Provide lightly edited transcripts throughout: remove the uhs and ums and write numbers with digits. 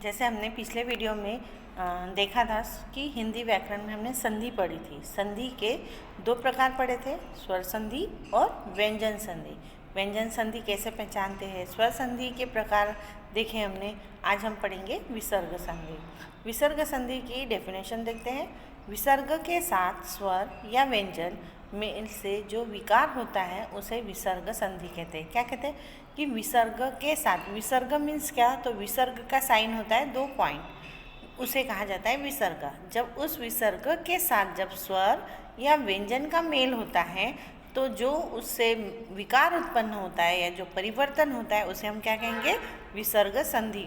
जैसे हमने पिछले वीडियो में देखा था कि हिंदी व्याकरण में हमने संधि पढ़ी थी। संधि के दो प्रकार पढ़े थे, स्वर संधि और व्यंजन संधि। व्यंजन संधि कैसे पहचानते हैं, स्वर संधि के प्रकार देखे हमने। आज हम पढ़ेंगे विसर्ग संधि। विसर्ग संधि की डेफिनेशन देखते हैं। विसर्ग के साथ स्वर या व्यंजन में से जो विकार होता है उसे विसर्ग संधि कहते हैं। क्या कहते हैं कि विसर्ग के साथ, विसर्ग मीन्स क्या, तो विसर्ग का साइन होता है 2 पॉइंट, उसे कहा जाता है विसर्ग। जब उस विसर्ग के साथ जब स्वर या व्यंजन का मेल होता है तो जो उससे विकार उत्पन्न होता है या जो परिवर्तन होता है उसे हम क्या कहेंगे, विसर्ग संधि।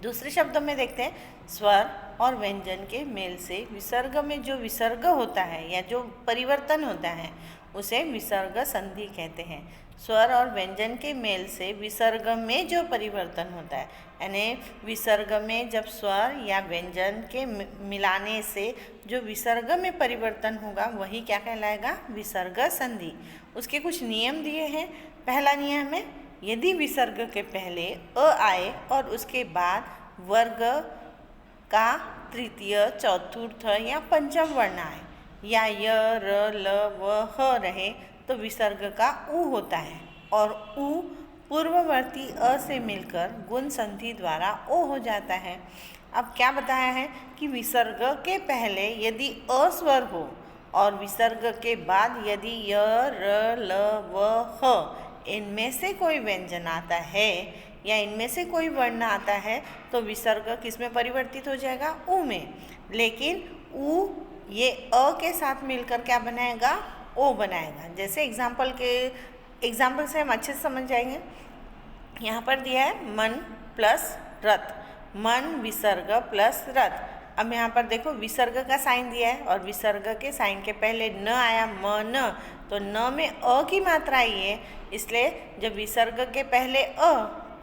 दूसरे शब्दों में देखते हैं, स्वर और व्यंजन के मेल से विसर्ग में जो विसर्ग होता है या जो परिवर्तन होता है उसे विसर्ग संधि कहते हैं। स्वर और व्यंजन के मेल से विसर्ग में जो परिवर्तन होता है, यानी विसर्ग में जब स्वर या व्यंजन के मिलाने से जो विसर्ग में परिवर्तन होगा वही क्या कहलाएगा, विसर्ग संधि। उसके कुछ नियम दिए हैं। पहला नियम है, यदि विसर्ग के पहले अ आए और उसके बाद वर्ग का तृतीय, चतुर्थ या पंचम वर्ण आए या य, र, ल, व, ह रहे तो विसर्ग का उ होता है और उ पूर्ववर्ती अ से मिलकर गुण संधि द्वारा ओ हो जाता है। अब क्या बताया है कि विसर्ग के पहले यदि अ स्वर हो और विसर्ग के बाद यदि य, र, ल, व, ह इनमें से कोई व्यंजन आता है या इनमें से कोई वर्ण आता है तो विसर्ग किस में परिवर्तित हो जाएगा, उ में। लेकिन उ ये अ के साथ मिलकर क्या बनाएगा, ओ बनाएगा। जैसे एग्जाम्पल से हम अच्छे से समझ जाएंगे। यहाँ पर दिया है मन प्लस रथ, मन विसर्ग प्लस रथ। अब यहाँ पर देखो विसर्ग का साइन दिया है और विसर्ग के साइन के पहले न आया, म न, तो न में अ की मात्रा आई है, इसलिए जब विसर्ग के पहले अ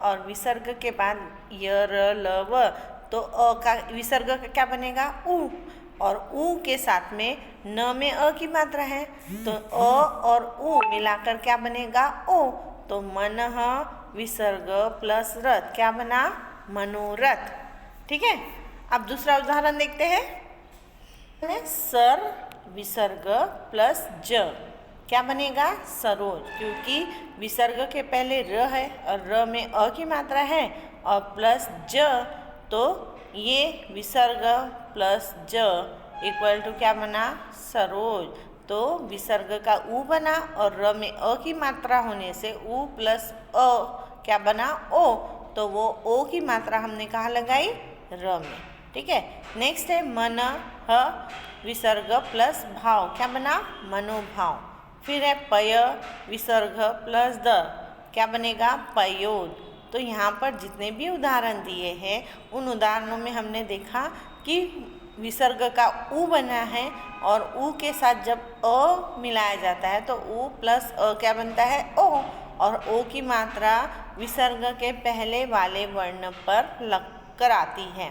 और विसर्ग के बाद य, र, ल, व, तो अ का विसर्ग का क्या बनेगा, उ, और उ के साथ में न में अ की मात्रा है तो अ और उ मिलाकर क्या बनेगा, ओ। तो मनः विसर्ग प्लस रथ क्या बना, मनोरथ। ठीक है। अब दूसरा उदाहरण देखते हैं। सर विसर्ग प्लस ज क्या बनेगा, सरोज, क्योंकि विसर्ग के पहले र है और र में अ की मात्रा है और प्लस ज, तो ये विसर्ग प्लस ज इक्वल टू क्या बना, सरोज। तो विसर्ग का उ बना और र में अ की मात्रा होने से उ प्लस अ क्या बना, ओ। तो वो ओ की मात्रा हमने कहाँ लगाई, र में। ठीक है। नेक्स्ट है मन ह विसर्ग प्लस भाव क्या बना, मनोभाव। फिर है पय विसर्ग प्लस द क्या बनेगा, पयोद। तो यहाँ पर जितने भी उदाहरण दिए हैं उन उदाहरणों में हमने देखा कि विसर्ग का उ बना है और उ के साथ जब अ मिलाया जाता है तो उ प्लस अ क्या बनता है, ओ, और ओ की मात्रा विसर्ग के पहले वाले वर्ण पर लग कर आती है।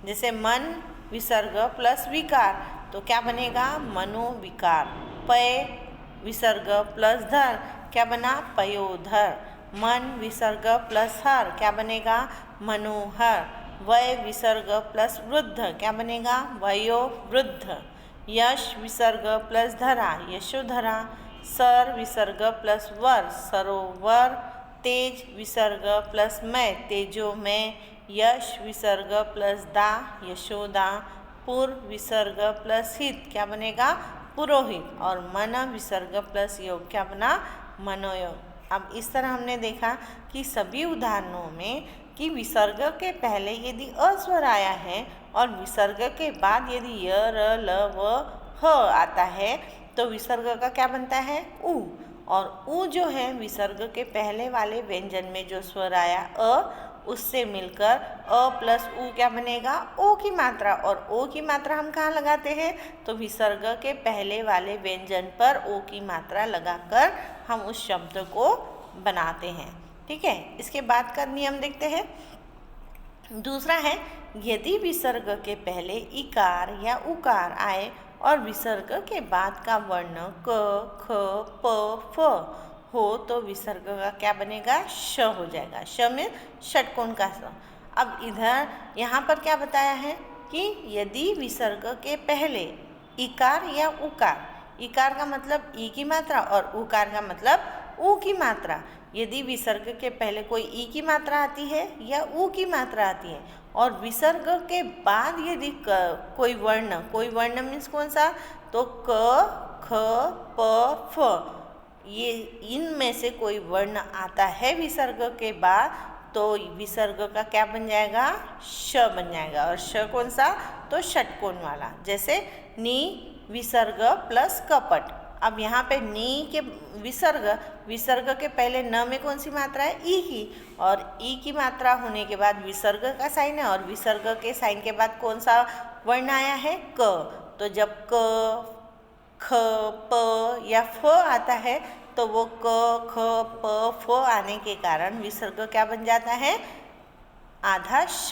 जैसे मन विसर्ग प्लस विकार तो क्या बनेगा, मनोविकार। पय विसर्ग प्लस धर क्या बना, पयोधर। मन विसर्ग प्लस हर क्या बनेगा, मनोहर। वय विसर्ग प्लस वृद्ध क्या बनेगा, वयोवृद्ध। यश विसर्ग प्लस धरा, यशोधरा। सर विसर्ग प्लस वर, सरोवर। तेज विसर्ग प्लस मय, तेजोमय। यश विसर्ग प्लस दा, यशोदा। पुर विसर्ग प्लस हित क्या बनेगा, पुरोहित। और मन विसर्ग प्लस योग क्या बना, मनोयोग। अब इस तरह हमने देखा कि सभी उदाहरणों में कि विसर्ग के पहले यदि अ स्वर आया है और विसर्ग के बाद यदि य, र, ल, व, ह आता है तो विसर्ग का क्या बनता है, उ। और उ जो है विसर्ग के पहले वाले व्यंजन में जो स्वर आया अ उससे मिलकर अ प्लस उ क्या बनेगा, ओ की मात्रा। और ओ की मात्रा हम कहाँ लगाते हैं, तो विसर्ग के पहले वाले व्यंजन पर ओ की मात्रा लगाकर हम उस शब्द को बनाते हैं। ठीक है। इसके बाद का नियम देखते हैं। दूसरा है, यदि विसर्ग के पहले इकार या उकार आए और विसर्ग के बाद का वर्ण क, ख, प, फ हो तो विसर्ग का क्या बनेगा, श हो जाएगा। श में षटकोण का स। अब इधर यहाँ पर क्या बताया है कि यदि विसर्ग के पहले इकार या उकार, इकार का मतलब ई की मात्रा और उकार का मतलब ऊ की मात्रा, यदि विसर्ग के पहले कोई ई की मात्रा आती है या ऊ की मात्रा आती है और विसर्ग के बाद यदि कोई वर्ण मीन्स कौन सा, तो क ख प फ, ये इनमें से कोई वर्ण आता है विसर्ग के बाद तो विसर्ग का क्या बन जाएगा, श बन जाएगा। और श कौन सा, तो षटकोण वाला, जैसे नी विसर्ग प्लस कपट। अब यहाँ पे नी के विसर्ग के पहले न में कौन सी मात्रा है, ई की, और ई की मात्रा होने के बाद विसर्ग का साइन है और विसर्ग के साइन के बाद कौन सा वर्ण आया है, क। तो जब क ख प या फ आता है तो वो क ख प फ आने के कारण विसर्ग क्या बन जाता है, आधा श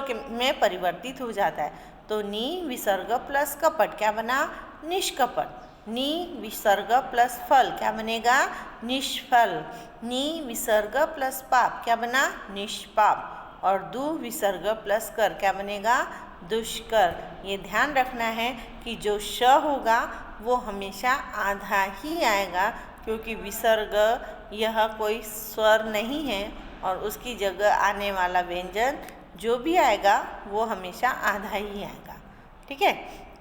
के में परिवर्तित हो जाता है। तो नी विसर्ग प्लस कपट क्या बना, निष्कपट। नी विसर्ग प्लस फल क्या बनेगा, निष्फल। नी विसर्ग प्लस पाप क्या बना, निष्पाप। और दु विसर्ग प्लस कर क्या बनेगा, दुष्कर। ये ध्यान रखना है कि जो श होगा वो हमेशा आधा ही आएगा, क्योंकि विसर्ग यह कोई स्वर नहीं है और उसकी जगह आने वाला व्यंजन जो भी आएगा वो हमेशा आधा ही आएगा। ठीक है।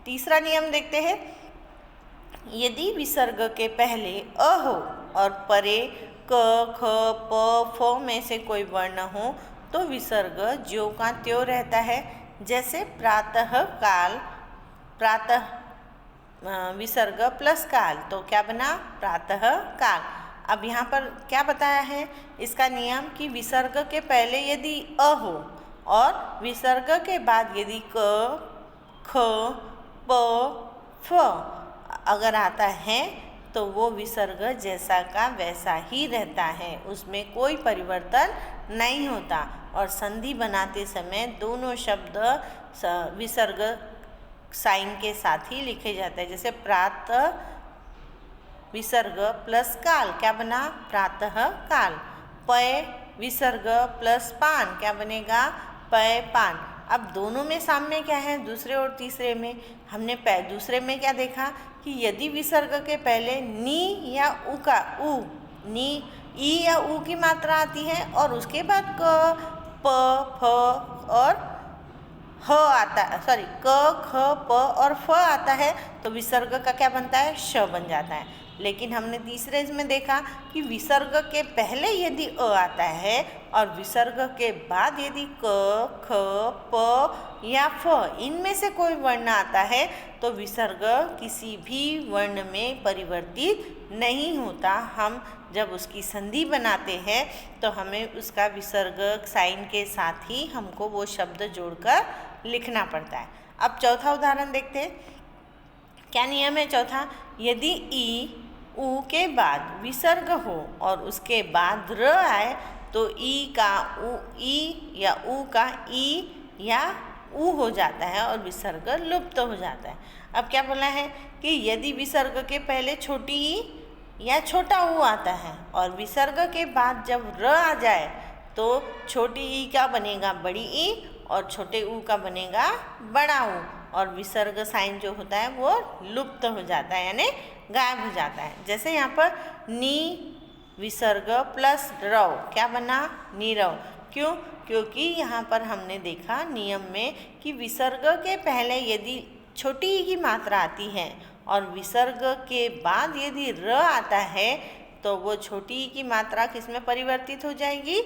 तीसरा नियम देखते हैं। यदि विसर्ग के पहले अ हो और परे क ख प फ में से कोई वर्ण हो तो विसर्ग ज्यों का त्यों रहता है। जैसे प्रातः काल, प्रातः विसर्ग प्लस काल तो क्या बना, प्रातः काल। अब यहाँ पर क्या बताया है इसका नियम कि विसर्ग के पहले यदि अ हो और विसर्ग के बाद यदि क ख प फ अगर आता है तो वो विसर्ग जैसा का वैसा ही रहता है, उसमें कोई परिवर्तन नहीं होता। और संधि बनाते समय दोनों शब्द विसर्ग साइन के साथ ही लिखे जाते हैं। जैसे प्रातः विसर्ग प्लस काल क्या बना, प्रातः काल। पय विसर्ग प्लस पान क्या बनेगा, पय पान। अब दोनों में साम्य क्या है, दूसरे और तीसरे में। हमने दूसरे में क्या देखा कि यदि विसर्ग के पहले नी या उ का नी ई या उ की मात्रा आती है और उसके बाद क प फ और ह आता है, सॉरी क ख प और फ आता है तो विसर्ग का क्या बनता है, श बन जाता है। लेकिन हमने तीसरे में देखा कि विसर्ग के पहले यदि अ आता है और विसर्ग के बाद यदि क ख प या फ इनमें से कोई वर्ण आता है तो विसर्ग किसी भी वर्ण में परिवर्तित नहीं होता। हम जब उसकी संधि बनाते हैं तो हमें उसका विसर्ग साइन के साथ ही हमको वो शब्द जोड़कर लिखना पड़ता है। अब चौथा उदाहरण देखते हैं। क्या नियम है चौथा, यदि ई उ के बाद विसर्ग हो और उसके बाद र आए तो ई का ई या उ का ई या उ हो जाता है और विसर्ग लुप्त हो जाता है। अब क्या बोला है कि यदि विसर्ग के पहले छोटी ई या छोटा उ आता है और विसर्ग के बाद जब र आ जाए तो छोटी ई का बनेगा बड़ी ई और छोटे उ का बनेगा बड़ा उ और विसर्ग साइन जो होता है वो लुप्त हो जाता है, यानी गायब हो जाता है। जैसे यहाँ पर नी विसर्ग प्लस रव क्या बना, नीरव। क्यों, क्योंकि यहाँ पर हमने देखा नियम में कि विसर्ग के पहले यदि छोटी ई की मात्रा आती है और विसर्ग के बाद यदि र आता है तो वो छोटी ई की मात्रा किस में परिवर्तित हो जाएगी,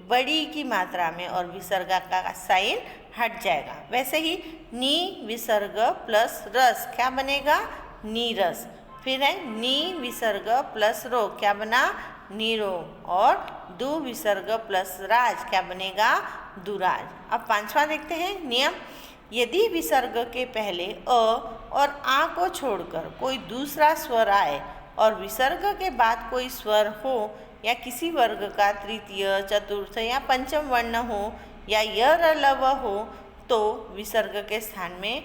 बड़ी ई की मात्रा में, और विसर्ग का साइन हट जाएगा। वैसे ही नी विसर्ग प्लस रस क्या बनेगा, नीरस। फिर है नी विसर्ग प्लस रो क्या बना, नीरो। और दु विसर्ग प्लस राज क्या बनेगा, दुराज। अब पांचवा देखते हैं नियम। यदि विसर्ग के पहले अ और आ को छोड़कर कोई दूसरा स्वर आए और विसर्ग के बाद कोई स्वर हो या किसी वर्ग का तृतीय चतुर्थ या पंचम वर्ण हो या य र ल व हो तो विसर्ग के स्थान में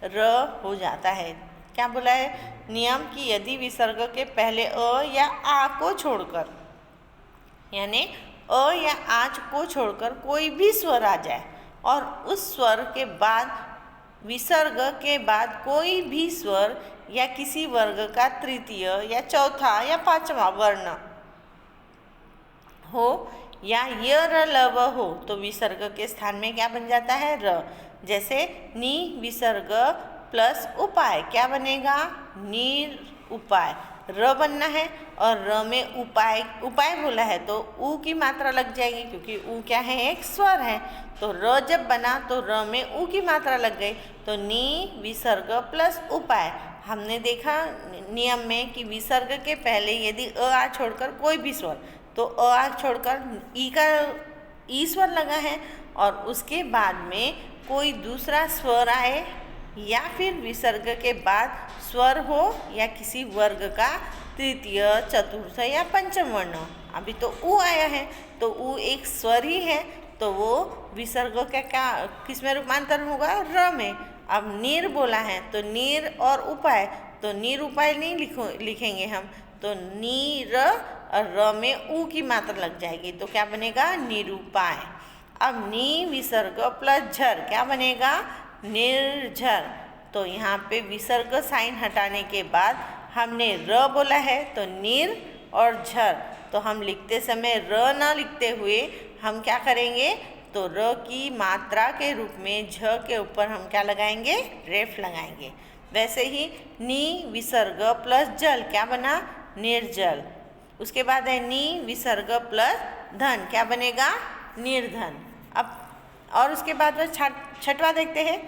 र हो जाता है। क्या बोला है नियम कि यदि विसर्ग के पहले अ या आ को छोड़कर यानी अ या आज को छोड़कर कोई भी स्वर आ जाए और उस स्वर के बाद विसर्ग के बाद कोई भी स्वर या किसी वर्ग का तृतीय या चौथा या पांचवा वर्ण हो या य र ल व हो तो विसर्ग के स्थान में क्या बन जाता है? र। जैसे नि विसर्ग प्लस उपाय क्या बनेगा? निर उपाय। र बनना है और र में उपाय उपाय बोला है तो उ की मात्रा लग जाएगी क्योंकि उ क्या है? एक स्वर है। तो र जब बना तो र में उ की मात्रा लग गई तो नि विसर्ग प्लस उपाय। हमने देखा नियम में कि विसर्ग के पहले यदि अ आ छोड़कर कोई भी स्वर तो अ आ छोड़कर ई का ई स्वर लगा है और उसके बाद में कोई दूसरा स्वर आए या फिर विसर्ग के बाद स्वर हो या किसी वर्ग का तृतीय चतुर्थ या पंचम वर्ण हो। अभी तो उ आया है तो उ एक स्वर ही है तो वो विसर्ग का क्या किस में रूपांतर होगा? र में। अब नीर बोला है तो नीर और उपाय तो नीर उपाय नहीं लिखेंगे हम तो नीर और र में उ की मात्रा लग जाएगी तो क्या बनेगा? निरूपाय। अब नी विसर्ग प्लस झर क्या बनेगा? निर्झर। तो यहाँ पे विसर्ग साइन हटाने के बाद हमने र बोला है तो निर और झर तो हम लिखते समय र न लिखते हुए हम क्या करेंगे? तो र की मात्रा के रूप में झ के ऊपर हम क्या लगाएंगे? रेफ लगाएंगे। वैसे ही नी विसर्ग प्लस जल क्या बना? निर्जल। उसके बाद है नी विसर्ग प्लस धन क्या बनेगा? निर्धन। अब और उसके बाद में छठवां देखते हैं।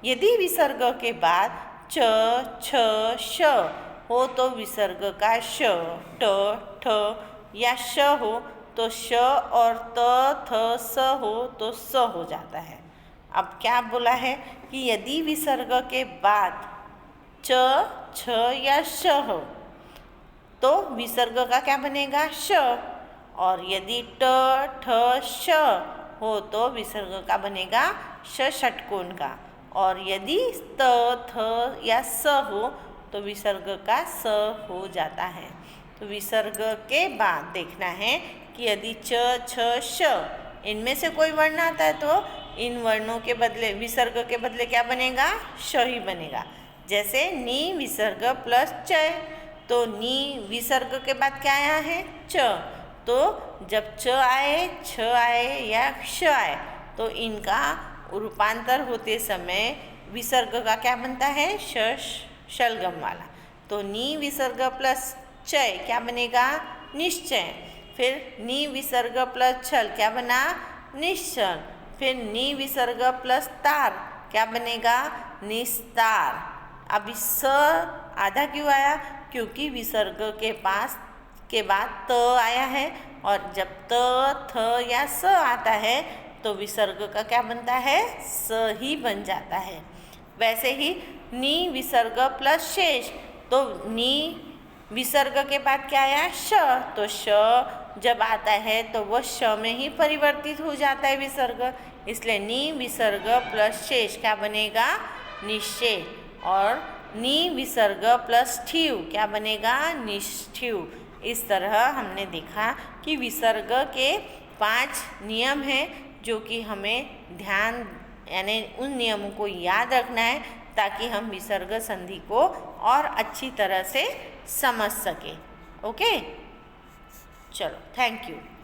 यदि विसर्ग के बाद च छ श हो तो विसर्ग का श ट ठ या श हो तो श और त थ स हो तो स हो जाता है। अब क्या बोला है कि यदि विसर्ग के बाद च छ या श हो तो विसर्ग का क्या बनेगा? श। और यदि ट ठ श हो तो विसर्ग का बनेगा? श षटकोण का। और यदि त थ या स हो तो विसर्ग का स हो जाता है। तो विसर्ग के बाद देखना है कि यदि च छ श इनमें से कोई वर्ण आता है तो इन वर्णों के बदले विसर्ग के बदले क्या बनेगा? श ही बनेगा। जैसे नी विसर्ग प्लस च तो नी विसर्ग के बाद क्या आया है? च। तो जब च आए छ आए या श आए तो इनका रूपांतर होते समय विसर्ग का क्या बनता है? श शलगम वाला। तो नी विसर्ग प्लस चय क्या बनेगा? निश्चय। फिर नी विसर्ग प्लस छल क्या बना? निश्चल। फिर नी विसर्ग प्लस तार क्या बनेगा? निस्तार। अब इस स आधा क्यों आया? क्योंकि विसर्ग के बाद त आया है और जब त थ या स आता है तो विसर्ग का क्या बनता है? स ही बन जाता है। वैसे ही नी विसर्ग प्लस शेष तो नी विसर्ग के बाद क्या आया? श। तो श जब आता है तो वह श में ही परिवर्तित हो जाता है विसर्ग। इसलिए नी विसर्ग प्लस शेष क्या बनेगा? निश्चय। और नी विसर्ग प्लस ठ्यू क्या बनेगा? निष्ठ्यू। इस तरह हमने देखा कि विसर्ग के 5 नियम हैं जो कि हमें ध्यान यानी उन नियमों को याद रखना है ताकि हम विसर्ग संधि को और अच्छी तरह से समझ सकें। ओके, चलो, थैंक यू।